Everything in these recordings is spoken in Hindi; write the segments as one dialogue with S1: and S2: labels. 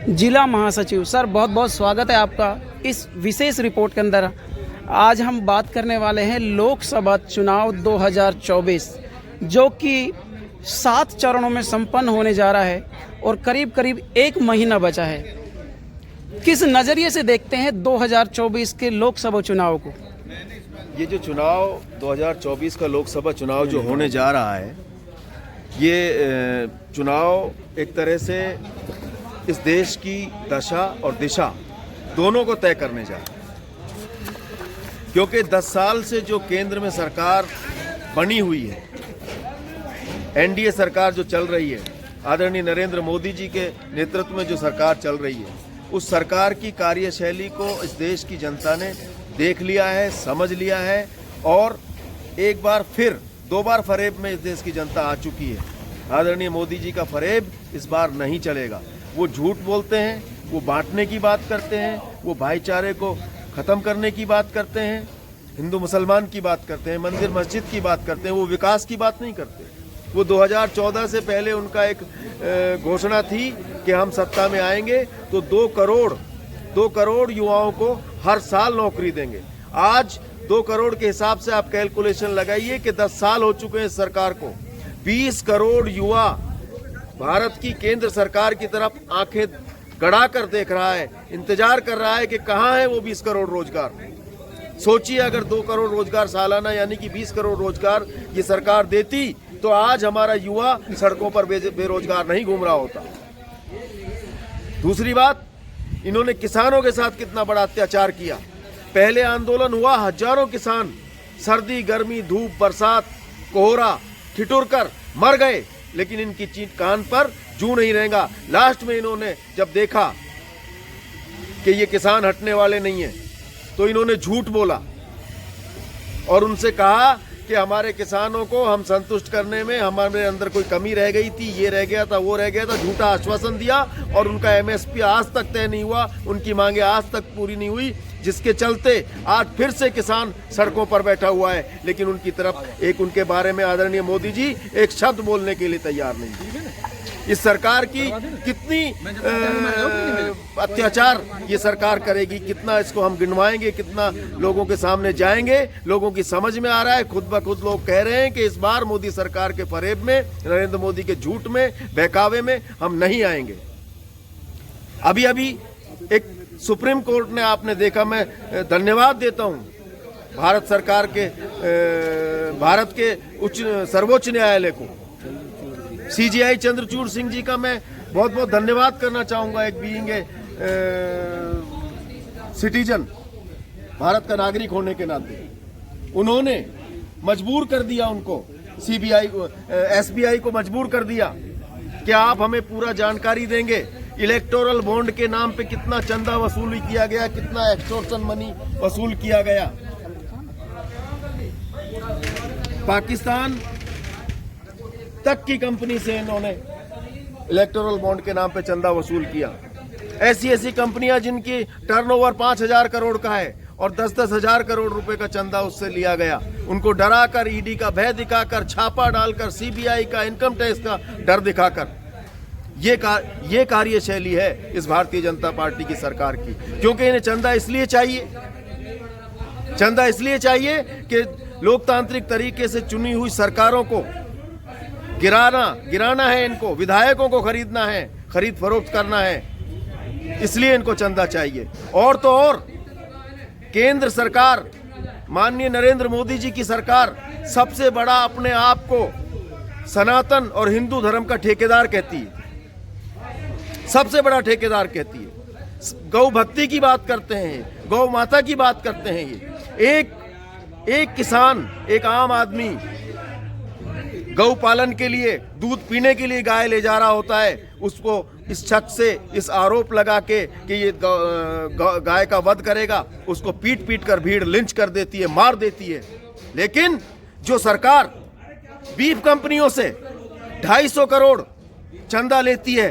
S1: जिला महासचिव सर, बहुत बहुत स्वागत है आपका इस विशेष रिपोर्ट के अंदर। आज हम बात करने वाले हैं लोकसभा चुनाव 2024 जो कि 7 चरणों में संपन्न होने जा रहा है और करीब करीब 1 महीना बचा है। किस नज़रिए से देखते हैं 2024 के लोकसभा चुनाव को?
S2: ये जो चुनाव 2024 का लोकसभा चुनाव जो होने जा रहा है, ये चुनाव एक तरह से इस देश की दशा और दिशा दोनों को तय करने जा रहा है। क्योंकि 10 साल से जो केंद्र में सरकार बनी हुई है, एनडीए सरकार जो चल रही है, आदरणीय नरेंद्र मोदी जी के नेतृत्व में जो सरकार चल रही है, उस सरकार की कार्यशैली को इस देश की जनता ने देख लिया है, समझ लिया है और एक बार फिर 2 बार फरेब में इस देश की जनता आ चुकी है। आदरणीय मोदी जी का फरेब इस बार नहीं चलेगा। वो झूठ बोलते हैं, वो बांटने की बात करते हैं, वो भाईचारे को ख़त्म करने की बात करते हैं, हिंदू मुसलमान की बात करते हैं, मंदिर मस्जिद की बात करते हैं, वो विकास की बात नहीं करते। वो 2014 से पहले उनका एक घोषणा थी कि हम सत्ता में आएंगे तो 2 करोड़ युवाओं को हर साल नौकरी देंगे। आज 2 करोड़ के हिसाब से आप कैलकुलेशन लगाइए कि 10 साल हो चुके हैं इस सरकार को। 20 करोड़ युवा भारत की केंद्र सरकार की तरफ आंखें गड़ा कर देख रहा है, इंतजार कर रहा है कि कहाँ है वो 20 करोड़ रोजगार। सोचिए, अगर 2 करोड़ रोजगार सालाना यानी कि 20 करोड़ रोजगार ये सरकार देती तो आज हमारा युवा सड़कों पर बेरोजगार नहीं घूम रहा होता। दूसरी बात, इन्होंने किसानों के साथ कितना बड़ा अत्याचार किया। पहले आंदोलन हुआ, हजारों किसान सर्दी गर्मी धूप बरसात कोहरा ठिठुर कर मर गए, लेकिन इनकी कान पर जूं नहीं रहेगा। लास्ट में इन्होंने जब देखा कि ये किसान हटने वाले नहीं हैं, तो इन्होंने झूठ बोला और उनसे कहा कि हमारे किसानों को हम संतुष्ट करने में हमारे अंदर कोई कमी रह गई थी, ये रह गया था, वो रह गया था। झूठा आश्वासन दिया और उनका एमएसपी आज तक तय नहीं हुआ, उनकी मांगे आज तक पूरी नहीं हुई, जिसके चलते आज फिर से किसान सड़कों पर बैठा हुआ है। लेकिन उनकी तरफ एक उनके बारे में आदरणीय मोदी जी एक शब्द बोलने के लिए तैयार नहीं। इस सरकार की कितनी अत्याचार ये सरकार करेगी, कितना इसको हम गिनवाएंगे, कितना लोगों के सामने जाएंगे, लोगों की समझ में आ रहा है। खुद ब खुद लोग कह रहे हैं कि इस बार मोदी सरकार के फरेब में, नरेंद्र मोदी के झूठ में, बहकावे में हम नहीं आएंगे। अभी अभी एक सुप्रीम कोर्ट ने, आपने देखा, मैं धन्यवाद देता हूं भारत सरकार के, भारत के सर्वोच्च न्यायालय को, सीजीआई चंद्रचूड़ सिंह जी का मैं बहुत बहुत धन्यवाद करना चाहूँगा। एक बीइंग ए सिटीजन, भारत का नागरिक होने के नाते उन्होंने मजबूर कर दिया, उनको सीबीआई एसबीआई को मजबूर कर दिया कि आप हमें पूरा जानकारी देंगे, इलेक्टोरल बॉन्ड के नाम पे कितना चंदा वसूली किया गया, कितना एक्सटॉर्शन मनी वसूल किया गया। पाकिस्तान तक की कंपनी से इन्होंने इलेक्टोरल बॉन्ड के नाम पे चंदा वसूल किया। ऐसी ऐसी कंपनियां जिनकी टर्नओवर 5,000 करोड़ का है और 10-10 हजार करोड़ रुपए का चंदा उससे लिया गया। उनको डराकर, ईडी का भय दिखाकर, छापा डालकर, सीबीआई का, इनकम टैक्स का डर दिखाकर, ये कार्यशैली है इस भारतीय जनता पार्टी की सरकार की। क्योंकि इन्हें चंदा इसलिए चाहिए कि लोकतांत्रिक तरीके से चुनी हुई सरकारों को गिराना है, इनको विधायकों को खरीदना है, खरीद फरोख्त करना है, इसलिए इनको चंदा चाहिए। और तो और केंद्र सरकार, माननीय नरेंद्र मोदी जी की सरकार सबसे बड़ा अपने आप को सनातन और हिंदू धर्म का ठेकेदार कहती है, सबसे बड़ा ठेकेदार कहती है। गौ भक्ति की बात करते हैं, गौ माता की बात करते हैं। ये एक किसान, एक आम आदमी गौ पालन के लिए, दूध पीने के लिए गाय ले जा रहा होता है, उसको इस शख्स से इस आरोप लगा के कि ये गाय का वध करेगा, उसको पीट पीट कर भीड़ लिंच कर देती है, मार देती है। लेकिन जो सरकार बीफ कंपनियों से 250 करोड़ चंदा लेती है,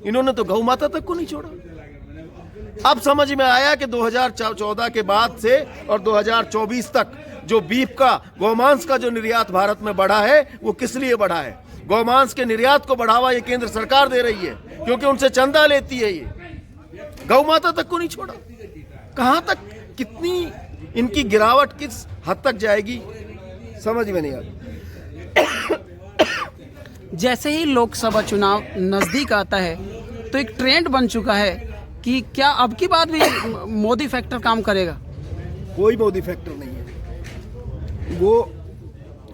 S2: इन्होंने तो गौ माता तक को नहीं छोड़ा। अब समझ में आया कि 2014 के बाद से और 2024 तक जो बीफ का, गोमांस का जो निर्यात भारत में बढ़ा है, वो किस लिए बढ़ा है। गौमांस के निर्यात को बढ़ावा ये केंद्र सरकार दे रही है। क्योंकि उनसे चंदा लेती है ये। गौ माता तक को नहीं छोड़ा। कहां तक, कितनी इनकी गिरावट किस हद तक जाएगी, समझ में नहीं आता।
S1: जैसे ही लोकसभा चुनाव नज़दीक आता है तो एक ट्रेंड बन चुका है कि क्या अब की बार भी मोदी फैक्टर काम करेगा?
S2: कोई मोदी फैक्टर नहीं है वो।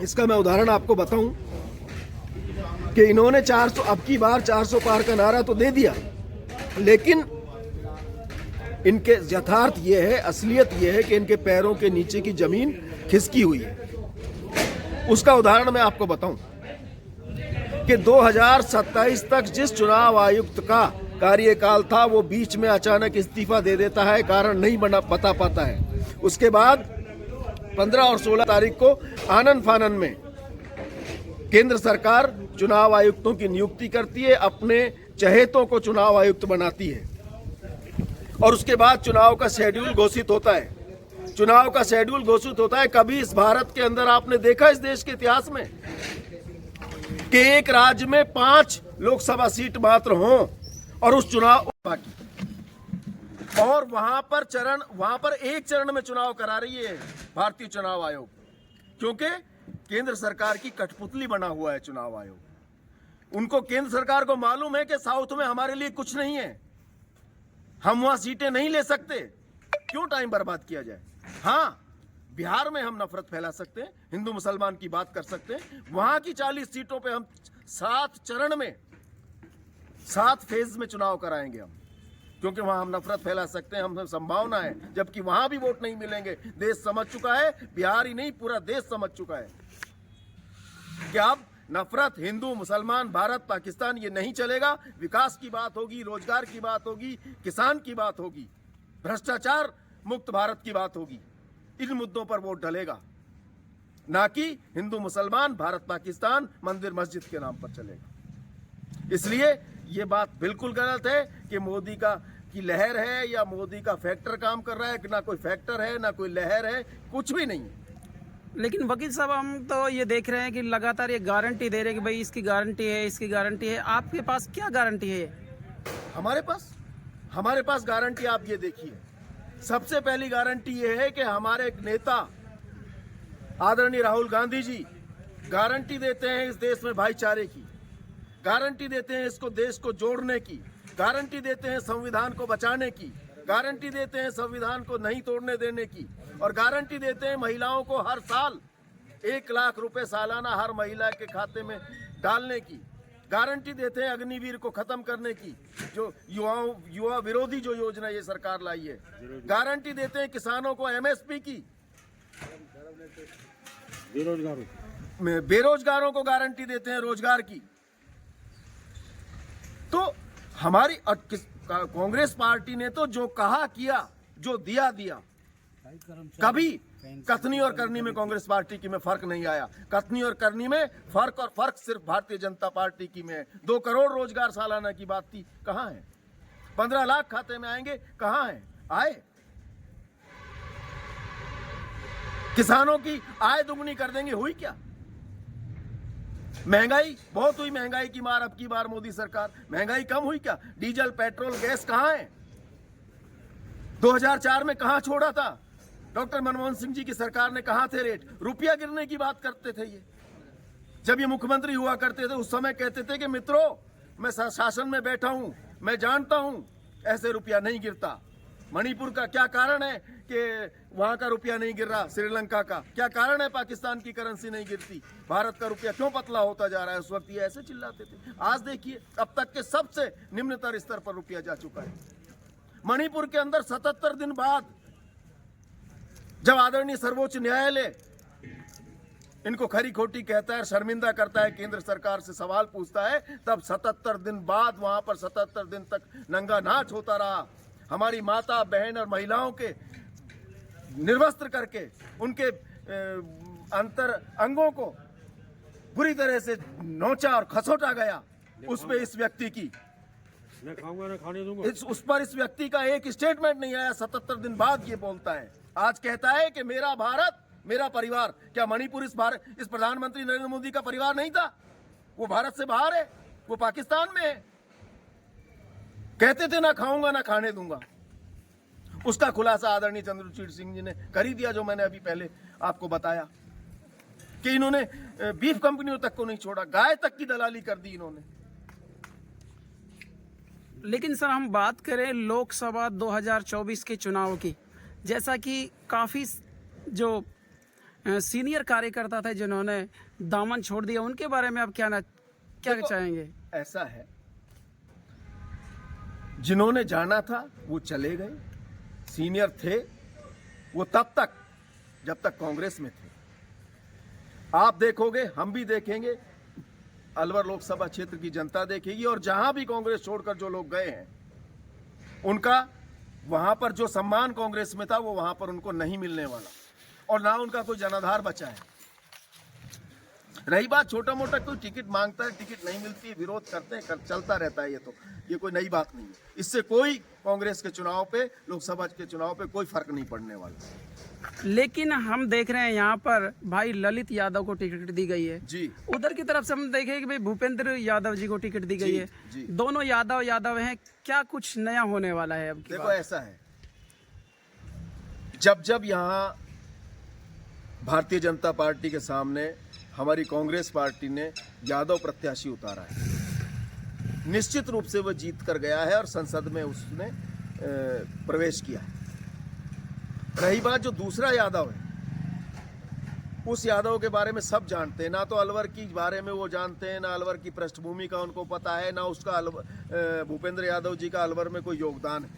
S2: इसका मैं उदाहरण आपको बताऊं कि इन्होंने 400, अब की बार 400 पार का नारा तो दे दिया, लेकिन इनके यथार्थ ये है, असलियत ये है कि इनके पैरों के नीचे की जमीन खिसकी हुई है। उसका उदाहरण मैं आपको बताऊं कि 2027 तक जिस चुनाव आयुक्त का कार्यकाल था वो बीच में अचानक इस्तीफा दे देता है, कारण नहीं बता पाता है। उसके बाद 15 और 16 तारीख को आनन फानन में केंद्र सरकार चुनाव आयुक्तों की नियुक्ति करती है, अपने चहेतों को चुनाव आयुक्त बनाती है, और उसके बाद चुनाव का शेड्यूल घोषित होता है। चुनाव का शेड्यूल घोषित होता है। कभी इस भारत के अंदर आपने देखा, इस देश के इतिहास में, कि एक राज्य में 5 लोकसभा सीट मात्र हों और उस चुनाव की, और वहां पर एक चरण में चुनाव करा रही है भारतीय चुनाव आयोग, क्योंकि केंद्र सरकार की कठपुतली बना हुआ है चुनाव आयोग। उनको, केंद्र सरकार को मालूम है कि साउथ में हमारे लिए कुछ नहीं है, हम वहां सीटें नहीं ले सकते, क्यों टाइम बर्बाद किया जाए। हाँ, बिहार में हम नफरत फैला सकते हैं, हिंदू मुसलमान की बात कर सकते हैं, वहां की 40 सीटों पे हम 7 चरण में 7 फेज में चुनाव कराएंगे हम, क्योंकि वहां हम नफरत फैला सकते हैं, हम संभावना है, जबकि वहां भी वोट नहीं मिलेंगे। देश समझ चुका है, बिहार ही नहीं पूरा देश समझ चुका है कि अब नफरत, हिंदू मुसलमान, भारत पाकिस्तान, ये नहीं चलेगा। विकास की बात होगी, रोजगार की बात होगी, किसान की बात होगी, भ्रष्टाचार मुक्त भारत की बात होगी। इन मुद्दों पर वोट डलेगा, ना कि हिंदू मुसलमान, भारत पाकिस्तान, मंदिर मस्जिद के नाम पर चलेगा। इसलिए ये बात बिल्कुल गलत है कि मोदी की लहर है या मोदी का फैक्टर काम कर रहा है। ना कोई फैक्टर है, ना कोई लहर है, कुछ भी नहीं है।
S1: लेकिन वकील साहब, हम तो ये देख रहे हैं कि लगातार ये गारंटी दे रहे हैं कि भाई इसकी गारंटी है, इसकी गारंटी है। आपके पास क्या गारंटी है? हमारे पास गारंटी आप ये देखिए। सबसे पहली गारंटी ये है कि हमारे एक नेता आदरणीय राहुल गांधी जी गारंटी देते हैं इस देश में भाईचारे की, गारंटी देते हैं इसको, देश को जोड़ने की, गारंटी देते हैं संविधान को बचाने की, गारंटी देते हैं संविधान को नहीं तोड़ने देने की, और गारंटी देते हैं महिलाओं को हर साल 1 लाख रुपए सालाना हर महिला के खाते में डालने की, गारंटी देते हैं अग्निवीर को खत्म करने की, जो युवा विरोधी जो योजना ये सरकार लाई है, गारंटी देते हैं किसानों को एमएसपी की, बेरोजगारों को गारंटी देते हैं रोजगार की। तो हमारी कांग्रेस पार्टी ने तो जो कहा किया, जो दिया। कभी कथनी और करनी में कांग्रेस पार्टी की में फर्क नहीं आया। कथनी और करनी में फर्क सिर्फ भारतीय जनता पार्टी की में है। 2 करोड़ रोजगार सालाना की बात थी, कहां है? 15 लाख खाते में आएंगे, कहां है? आए? किसानों की आय दुगनी कर देंगे, हुई क्या? महंगाई बहुत हुई, महंगाई की मार अब की बार मोदी सरकार, महंगाई कम हुई क्या? डीजल, पेट्रोल, गैस कहां है? 2004 में कहां छोड़ा था? डॉक्टर मनमोहन सिंह जी की सरकार ने कहां थे रेट? रुपया गिरने की बात करते थे ये। जब ये मुख्यमंत्री हुआ करते थे उस समय कहते थे कि मित्रों, मैं शासन में बैठा हूं, मैं जानता हूं ऐसे रुपया नहीं गिरता। मणिपुर का क्या कारण है कि वहां का रुपया नहीं गिर रहा? श्रीलंका का क्या कारण है पाकिस्तान की करेंसी नहीं गिरती? भारत का रुपया क्यों पतला होता जा रहा है? उस वक्त ये ऐसे चिल्लाते थे। आज देखिए, अब तक के सबसे निम्नतर स्तर पर रुपया जा चुका है। मणिपुर के अंदर 77 दिन बाद जब आदरणीय सर्वोच्च न्यायालय इनको खरी खोटी कहता है, शर्मिंदा करता है, केंद्र सरकार से सवाल पूछता है, तब 77 दिन बाद वहां पर 77 दिन तक नंगा नाच होता रहा। हमारी माता, बहन और महिलाओं के निर्वस्त्र करके उनके अंतर अंगों को बुरी तरह से नोचा और खसोटा गया। उस पे इस व्यक्ति की उस पर इस व्यक्ति का एक स्टेटमेंट नहीं आया। 77 दिन बाद ये बोलता है, आज कहता है कि मेरा भारत, मेरा परिवार। क्या मणिपुर इस प्रधानमंत्री नरेंद्र मोदी का परिवार नहीं था? वो भारत से बाहर है, वो पाकिस्तान में है।
S2: कहते थे ना खाऊंगा ना खाने दूंगा। उसका खुलासा आदरणीय चंद्रचूड़ सिंह जी ने कर ही दिया, जो मैंने अभी पहले आपको बताया कि इन्होंने बीफ कंपनियों तक को नहीं छोड़ा, गाय तक की दलाली कर दी इन्होंने।
S1: लेकिन सर हम बात करें लोकसभा 2024 के चुनाव की, जैसा कि काफ़ी जो सीनियर कार्यकर्ता थे जिन्होंने दामन छोड़ दिया, उनके बारे में आप क्या चाहेंगे?
S2: ऐसा है, जिन्होंने जाना था वो चले गए, सीनियर थे वो तब तक जब तक कांग्रेस में थे। आप देखोगे, हम भी देखेंगे, अलवर लोकसभा क्षेत्र की जनता देखेगी, और जहां भी कांग्रेस छोड़कर जो लोग गए हैं उनका वहां पर जो सम्मान कांग्रेस में था वो वहां पर उनको नहीं मिलने वाला, और ना उनका कोई जनाधार बचा है। रही बात छोटा मोटा कोई टिकट मांगता है, टिकट नहीं मिलती है, विरोध करते हैं, चलता रहता है, ये कोई नई बात नहीं है। इससे कोई कांग्रेस के चुनाव पे, लोकसभा के चुनाव पे कोई फर्क नहीं पड़ने वाला।
S1: लेकिन हम देख रहे हैं यहाँ पर भाई ललित यादव को टिकट दी गई है
S2: जी,
S1: उधर की तरफ से हम देखें कि भाई भूपेंद्र यादव जी को टिकट दी गई है
S2: जी।
S1: दोनों यादव हैं, क्या कुछ नया होने वाला है अब की
S2: देखो
S1: बात?
S2: ऐसा है, जब यहाँ भारतीय जनता पार्टी के सामने हमारी कांग्रेस पार्टी ने यादव प्रत्याशी उतारा है, निश्चित रूप से वह जीत कर गया है और संसद में उसने प्रवेश किया है। रही बात जो दूसरा यादव है, उस यादव के बारे में सब जानते हैं, ना तो अलवर की बारे में वो जानते हैं, ना अलवर की पृष्ठभूमि का उनको पता है, ना उसका भूपेंद्र यादव जी का अलवर में कोई योगदान है।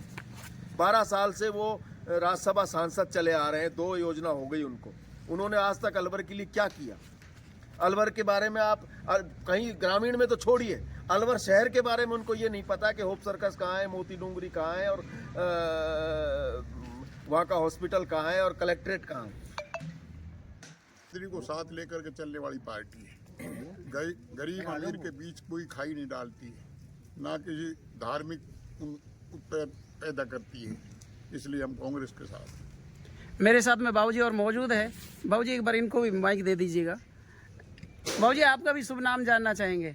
S2: 12 साल से वो राज्यसभा सांसद चले आ रहे हैं, 2 योजना हो गई उनको, उन्होंने आज तक अलवर के लिए क्या किया? अलवर के बारे में आप कहीं ग्रामीण में तो छोड़िए, अलवर शहर के बारे में उनको ये नहीं पता कि होप सर्कस कहाँ है, मोती डूंगरी कहाँ है, और वहाँ का हॉस्पिटल कहाँ है, और कलेक्ट्रेट कहाँ है।
S3: को साथ लेकर के चलने वाली पार्टी है। गरीब अमीर के बीच कोई खाई नहीं डालती है, ना किसी धार्मिक पैदा करती है, इसलिए हम कांग्रेस के साथ।
S1: मेरे साथ में बाबूजी और मौजूद है। बाबूजी एक बार इनको भी माइक दे दीजिएगा। बाबूजी आपका भी शुभ नाम जानना चाहेंगे?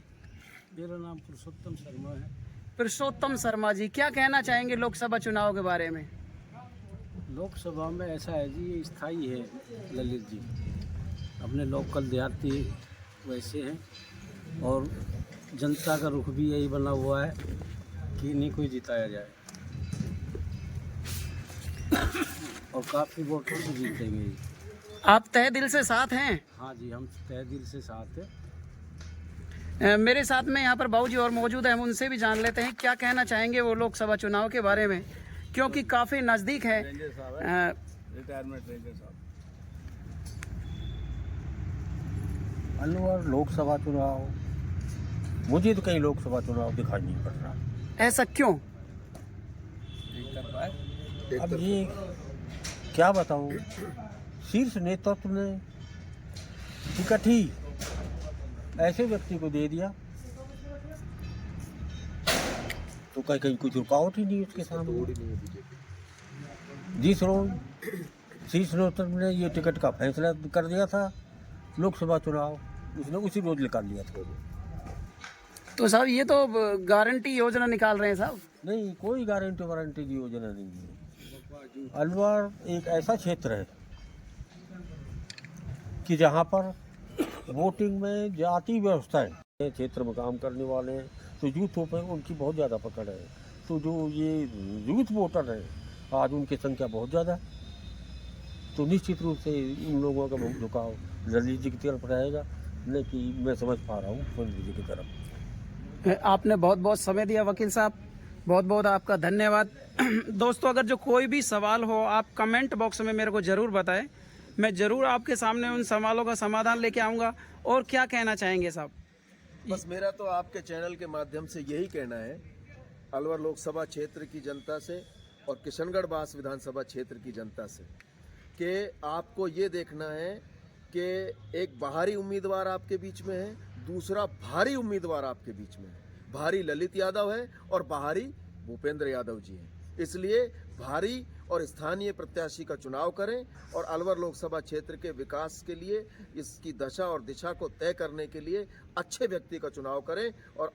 S4: मेरा नाम पुरुषोत्तम शर्मा है।
S1: पुरुषोत्तम शर्मा जी, क्या कहना चाहेंगे लोकसभा चुनाव के बारे में?
S4: लोकसभा में ऐसा है जी, ये स्थायी है ललित जी, अपने लोकल देहाती वैसे हैं, और जनता का रुख भी यही बना हुआ है कि इन्हीं को ही जिताया जाए, और काफ़ी वोटों से जीतेंगे।
S1: आप तहे दिल से साथ हैं?
S4: हाँ जी, हम तहे दिल से साथ हैं।
S1: मेरे साथ में यहाँ पर बाबूजी और मौजूद हैं, हम उनसे भी जान लेते हैं क्या कहना चाहेंगे वो लोकसभा चुनाव के बारे में, क्योंकि काफ़ी नज़दीक है।
S4: रिटायरमेंट रेंजर साहब, अलवर लोकसभा चुनाव, मुझे तो कहीं लोकसभा चुनाव दिखाई नहीं पड़ रहा।
S1: ऐसा क्यों?
S4: अब ये क्या बताऊं, शीर्ष नेतृत्व ने टिकट ही ऐसे व्यक्ति को दे दिया तो कहीं कुछ रुकावट ही नहीं उसके सामने। जिस रोज शीर्ष नेतृत्व ने ये टिकट का फैसला कर दिया था, लोकसभा चुनाव उसने उसी रोज निकाल लिया था।
S1: तो साहब ये तो गारंटी योजना निकाल रहे हैं साहब।
S4: नहीं, कोई गारंटी वारंटी की योजना नहीं है। अलवर एक ऐसा क्षेत्र है कि जहाँ पर वोटिंग में जाति व्यवस्था है, क्षेत्र में काम करने वाले हैं तो यूथ पे उनकी बहुत ज़्यादा पकड़ है, तो जो ये यूथ वोटर है आज उनकी संख्या बहुत ज़्यादा है, तो निश्चित रूप से इन लोगों का झुकाव ललित जी की तरफ रहेगा, नहीं कि मैं समझ पा रहा हूँ सुनील जी की तरफ।
S1: आपने बहुत बहुत समय दिया वकील साहब, बहुत बहुत आपका धन्यवाद। दोस्तों अगर जो कोई भी सवाल हो आप कमेंट बॉक्स में मेरे को ज़रूर बताएं, मैं ज़रूर आपके सामने उन सवालों का समाधान लेके आऊँगा। और क्या कहना चाहेंगे साहब?
S2: बस मेरा तो आपके चैनल के माध्यम से यही कहना है अलवर लोकसभा क्षेत्र की जनता से और किशनगढ़ बास विधानसभा क्षेत्र की जनता से कि आपको ये देखना है कि एक बाहरी उम्मीदवार आपके बीच में है, दूसरा भारी उम्मीदवार आपके बीच में है। भारी ललित यादव है और बाहरी भूपेंद्र यादव जी हैं, इसलिए भारी और स्थानीय प्रत्याशी का चुनाव करें और अलवर लोकसभा क्षेत्र के विकास के लिए, इसकी दशा और दिशा को तय करने के लिए अच्छे व्यक्ति का चुनाव करें और